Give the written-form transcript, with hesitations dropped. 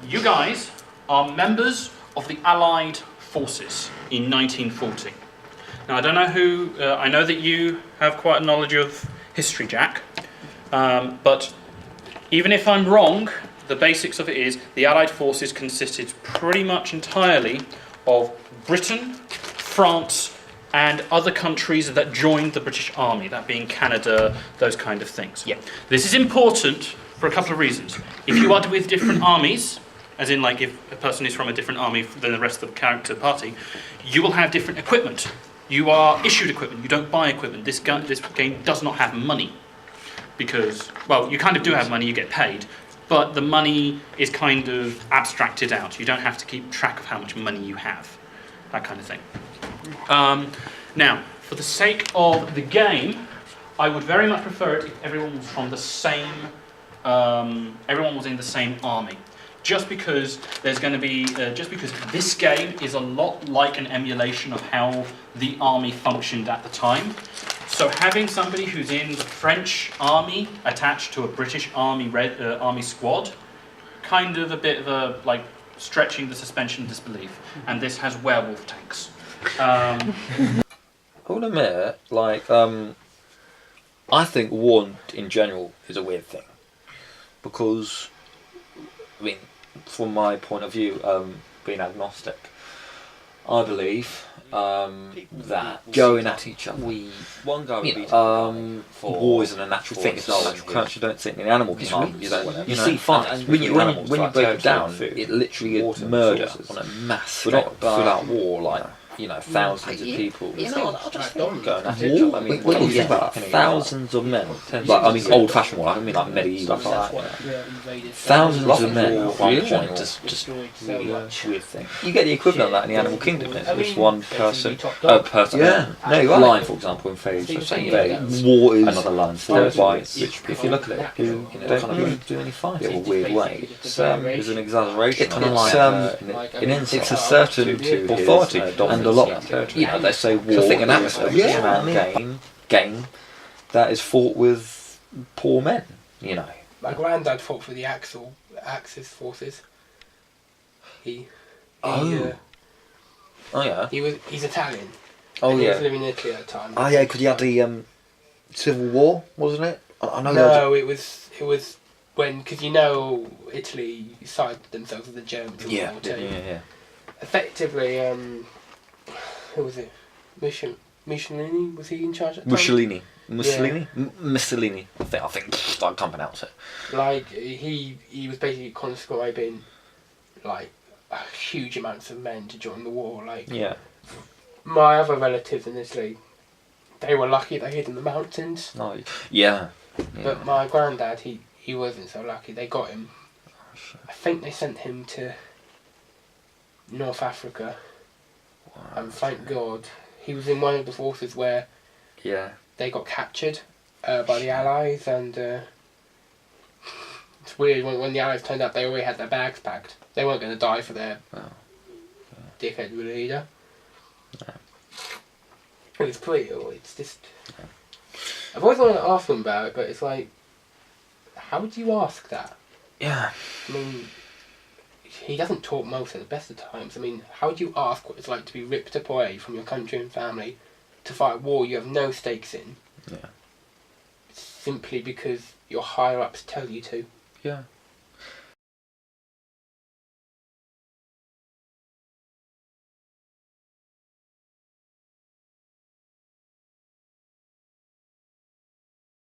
you guys are members of the Allied forces in 1940. Now, I don't know who. I know that you have quite a knowledge of history, Jack. But even if I'm wrong, the basics of it is the Allied forces consisted pretty much entirely of Britain, France, and other countries that joined the British Army, that being Canada, those kind of things. Yeah. This is important for a couple of reasons. If you are with different armies, as in like if a person is from a different army than the rest of the character party, you will have different equipment. You are issued equipment, you don't buy equipment. This game does not have money. Because, well, you kind of do have money, you get paid, but the money is kind of abstracted out. You don't have to keep track of how much money you have, that kind of thing. Now, for the sake of the game, I would very much prefer it if everyone was from the same, everyone was in the same army. Just because there's going to be, just because this game is a lot like an emulation of how the army functioned at the time. So having somebody who's in the French army attached to a British army army squad, kind of a bit of a like stretching the suspension of disbelief. And this has werewolf tanks. I will admit, like, I think war in general is a weird thing because, I mean, from my point of view, being agnostic, I believe that going at each other, war isn't a natural thing. It's not a natural occurrence. You don't think in the animal kingdom. You see fights. When you break it down, it literally is murder on a mass scale. Full-out war, like. Thousands of people going at each other. I mean, when you think about thousands of men, like, I mean, old-fashioned war, I mean, like medieval stuff like that. Thousands of men, just really weird thing. You get the equivalent of that in the animal kingdom. It's one person, lion, for example, invades war is another lion followed by, which, if you look at it, don't kind of do any fighting in a weird way. It's an exaggeration. It's a certain authority and a lot, let's say war is a game that is fought with poor men, My granddad fought for the Axis forces. He's Italian. Oh and yeah. He was living in Italy at the time. Oh yeah, because he had the Civil War, wasn't it? I know. No, it was when, because Italy sided themselves with the Germans. Yeah. Effectively, who was it? Mussolini? Was he in charge at the time? Mussolini. I think I can't pronounce it. Like he was basically conscribing like huge amounts of men to join the war. Like my other relatives in Italy, they were lucky they hid in the mountains. Oh yeah. But my granddad, he wasn't so lucky. They got him. I think they sent him to North Africa. And thank God, he was in one of the forces where they got captured by the Allies, and it's weird, when the Allies turned up, they already had their bags packed. They weren't going to die for their dickhead leader. No. It was pretty, it's just... I've always wanted to ask them about it, but it's like, how do you ask that? Yeah. I mean... He doesn't talk most at the best of times. I mean, how do you ask what it's like to be ripped away from your country and family to fight a war you have no stakes in? Yeah. Simply because your higher ups tell you to. Yeah.